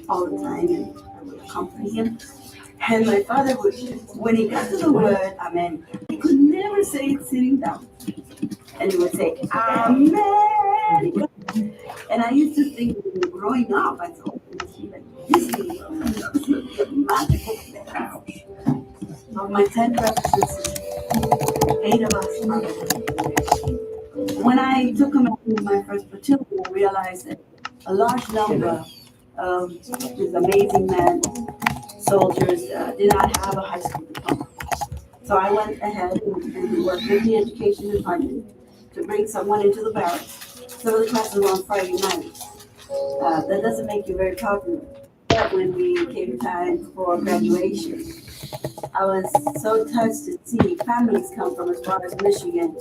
all the time, and I would accompany him. And my father would, when he got to the word amen, he could never say it sitting down. And he would say, amen. And I used to think, growing up, I thought, this is magical. Of my 10 brothers and sisters, 8 of us are. When I took him into my first platoon, I realized that a large number of these amazing men, soldiers, did not have a high school diploma. So I went ahead and worked with the education department to bring someone into the barracks. So the classes were on Friday nights. That doesn't make you very popular. But when we came time for graduation, I was so touched to see families come from as far as Michigan,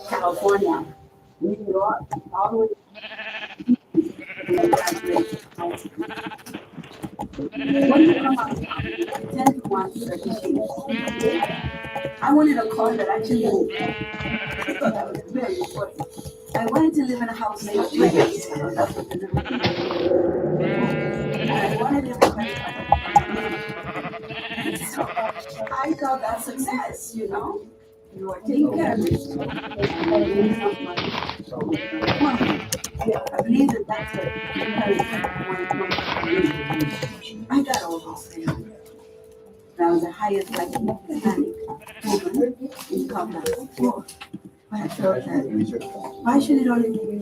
California, New York, all the way to graduation. When you come out, you tend to want certain things. I wanted a car that actually moved. I thought that was very important. I wanted to live in a house made of bricks. That's what the I wanted everybody to so I thought that's success, you know. You are taking care of it. I believe that that's what I got all those things. I was the highest ranking mechanic woman in combat. But I felt that, why should it only be me?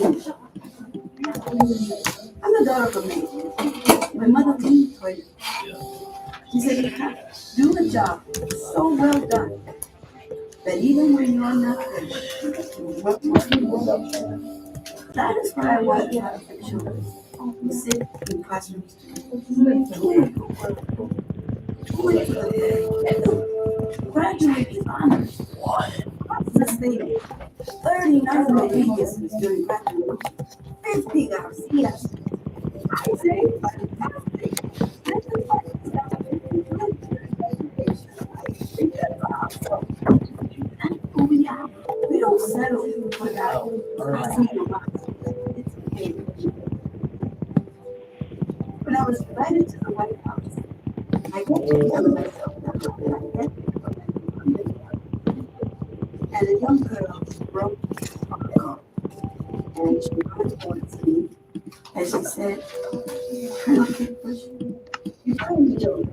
I'm the daughter of a maid. My mother came for you. She said, you have to do a job so well done that even when you are not there, that is why I want to have children who sit in classrooms graduate with honors. What's the state? 39 of my biggest was during graduation. 50 got C's. I say, fantastic. This is what it's got to be. That's who we are. We don't settle for that. When I was invited to the White House, I got to tell myself that and a young girl broke my car, and she ran towards me, and she said, you told me, Joe.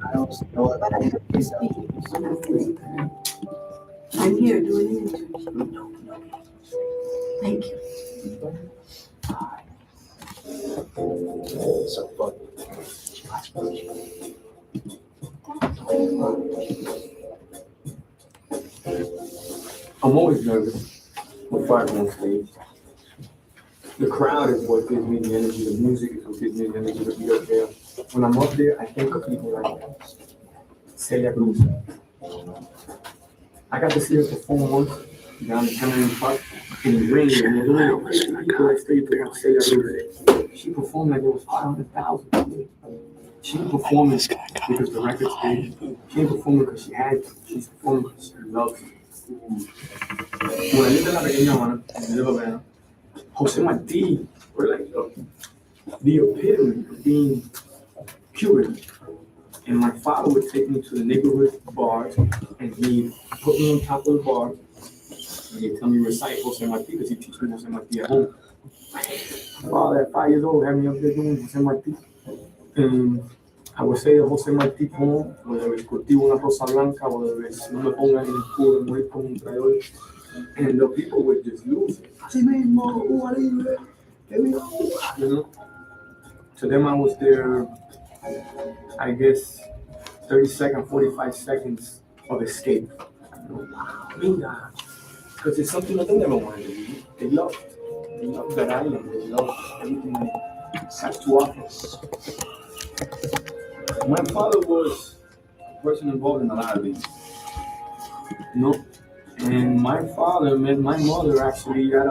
I don't know, but I heard you speak. And I said, I'm here doing an internship. No. Thank you. So fun. I'm always nervous before I go on stage. The crowd is what gives me the energy. The music is what gives me the energy to be up there. When I'm up there, I think of people like Celia Cruz. I got to see her perform once down in Hamilton Park in the ring. And there's only people that stayed there on Celia Cruz. She performed like it was 500,000. She didn't perform this because the record's big. She didn't perform because she had to. She's performing because she loves it. When I lived in La Pequeña Habana, in Liverpool, Jose Marti were like the epitome of being Cuban. And my father would take me to the neighborhood bars, and he'd put me on top of the bar, and he'd tell me to recite Jose Marti because he'd teach me Jose Marti at home. My father at 5 years old had me up there doing Jose Marti. And I would say the Jose Marti poem, whether it's Cultivo una rosa blanca, whether it's No me pongan en el culo, morir como un traidor. And the people would just lose it. You know? To them, I was there, I guess, 30 seconds, 45 seconds of escape. Because it's something that they never wanted to do. They loved that island. They loved everything they had to offer. My father was a person involved in a lot of things. You know? And my father met my mother actually at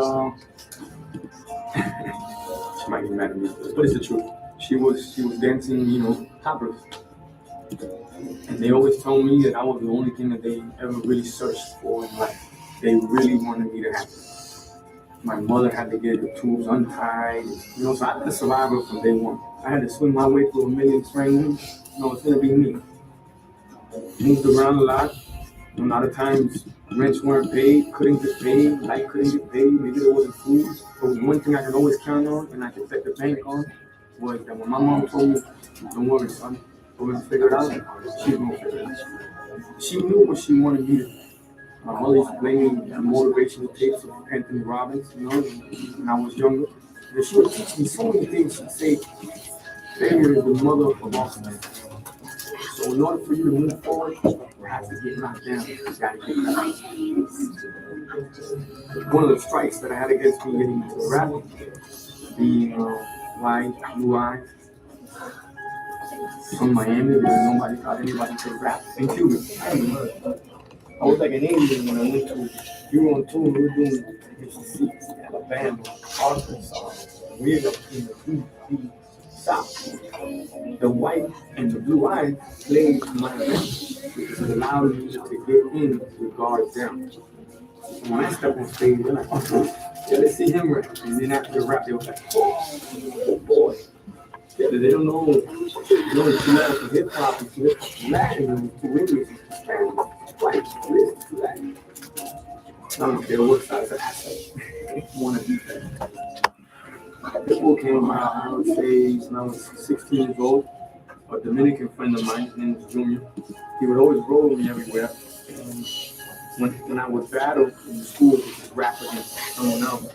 she might get mad at me, but it's the truth. She was dancing, you know, topless. And they always told me that I was the only thing that they ever really searched for in life. They really wanted me to happen. My mother had to get the tubes untied. So I had to survive it from day one. I had to swim my way through a million strangers. It's gonna be me. Moved around a lot. A lot of times rents weren't paid, couldn't get paid, light couldn't get paid, maybe there wasn't food. But one thing I could always count on and I could bet the bank on was that when my mom told me, don't worry, son, we're gonna figure it out, she was gonna figure it out. She knew what she wanted me to do. My mother used to play me motivational tapes of Anthony Robbins, when I was younger. And she would teach me so many things. She'd say, failure is the mother of all success. So in order for you to move forward, you have to get knocked down. You gotta get knocked down. One of the strikes that I had against me getting into rap, being white, blue eyes, from Miami, where nobody thought anybody could rap, in Cuba. I was like an Indian when I went to Euro tour. We were doing HCC, Alabama, Arkansas. We ended up in the deep South. The white and the blue eyes played my event because it allowed me to get in with guards down. When I stepped on stage, they're like, oh, yeah, let's see him rap. And then after the rap, they were like, oh boy. Yeah, they don't know it's too loud for hip hop, it's too Latin, it's too English, it's too Spanish, white, it's too Latin. I don't care what size of asset you want to be that. People came out on stage when I was 16 years old. A Dominican friend of mine, his name was Junior. He would always roll me everywhere. And when I would battle in the school, just rap against someone else,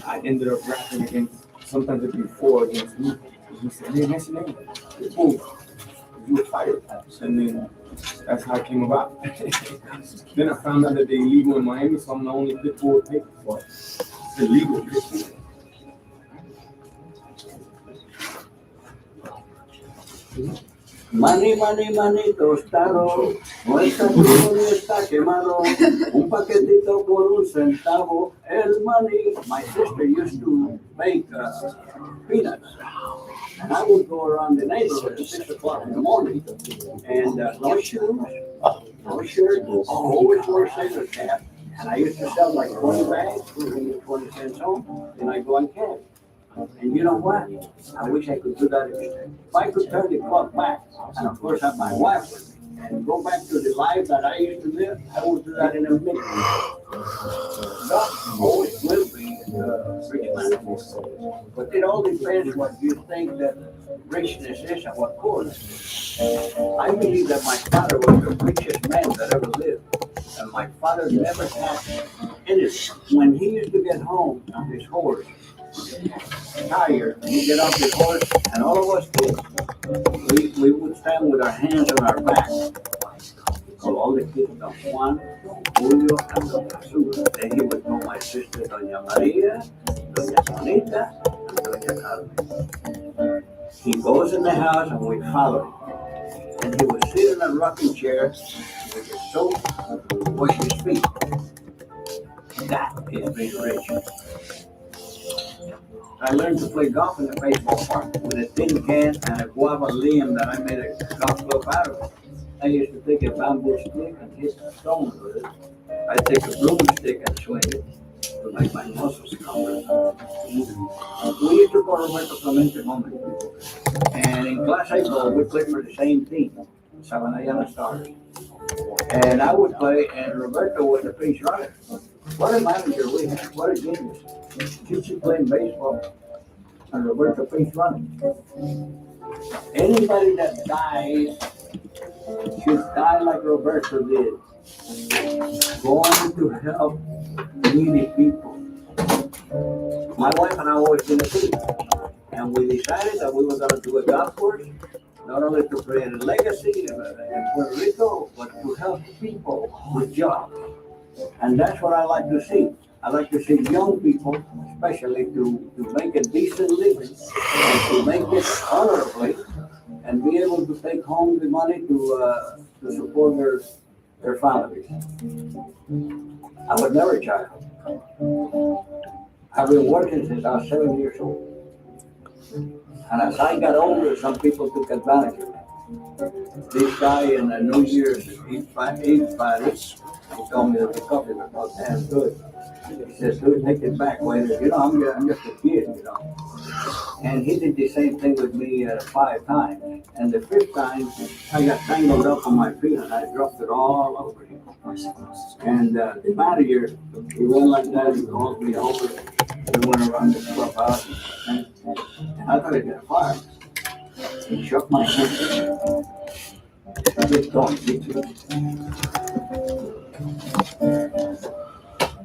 I ended up rapping against, sometimes it'd be 4 against me. And he said, hey, what's your name? Boom. You were fired. And then that's how it came about. Then I found out that they're illegal in Miami, so I'm the only pit bull pick for illegal pit bull. Mani, mani, mani, tostado, no está crudo ni está quemado, un paquetito por $1. El money, my sister used to make peanuts. And I would go around the neighborhood at 6 o'clock in the morning, and no shoes, no shirt, always wore a sailor cap. And I used to sell like 20 bags, 20 cents home, and I go and cash. And you know what? I wish I could do that again. If I could turn the clock back, and of course have my wife with me, and go back to the life that I used to live, I would do that in a minute. God always will be rich man. But it all depends what you think that richness is and what poorness. I believe that my father was the richest man that ever lived. And my father never had anything. When he used to get home on his horse, tired, he'd get off his horse, and all of us kids, we would stand with our hands on our back. So all the kids, Don Juan, Julio, and Don Jesus. Then he would know my sister, Doña Maria, Doña Juanita, and Doña Carmen. He goes in the house, and we follow him. And he would sit in a rocking chair with his soap, wash his feet. That is being rich. I learned to play golf in the baseball park with a tin can and a guava limb that I made a golf club out of. I used to take a bamboo stick and hit stones with it. I'd take a broomstick and swing it to make my muscles stronger. We used to go to Roberto Clemente home. And in Class A ball, we played for the same team, Sabanayana Stars. And I would play, and Roberto was the pinch runner. What a manager we had, what a genius. Chichi playing baseball, and Roberto pinch running. Anybody that dies should die like Roberto did, going to help needy people. My wife and I always been a team, and we decided that we were going to do a golf course, not only to create a legacy in Puerto Rico, but to help people with jobs. And that's what I like to see. I like to see young people, especially to make a decent living and to make it honorably and be able to take home the money to support their families. I was never a child. I've been working since I was 7 years old. And as I got older, some people took advantage of me. This guy in the New Year's Eve party, he told me that the coffee was about damn good. He says, "Dude, take it back, waiter. I'm just a kid. And he did the same thing with me 5 times. And the 5th time, I got tangled up on my feet and I dropped it all over him. And the manager, he went like that, he called me over. We went around the clubhouse and I thought I'd get fired. He shook my hand. I just don't get you.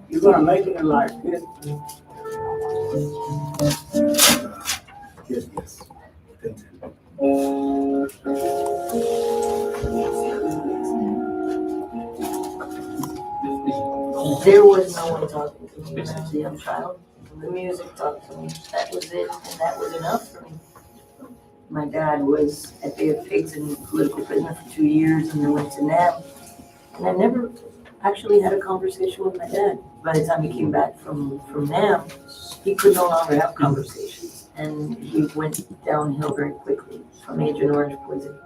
You're gonna make it in life, kid. Yes. There was no one talking to me when I was a young child. The music talked to me. That was it, and that was enough for me. My dad was at Bay of Pigs in political prison for 2 years, and then went to NAM. And I never actually had a conversation with my dad. By the time he came back from NAM, he could no longer have conversations, and he went downhill very quickly from Agent Orange poisoning.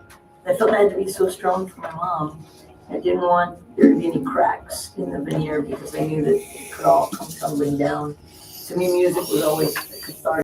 I felt I had to be so strong for my mom. I didn't want there to be any cracks in the veneer because I knew that it could all come tumbling down. To me, music was always a cathartic.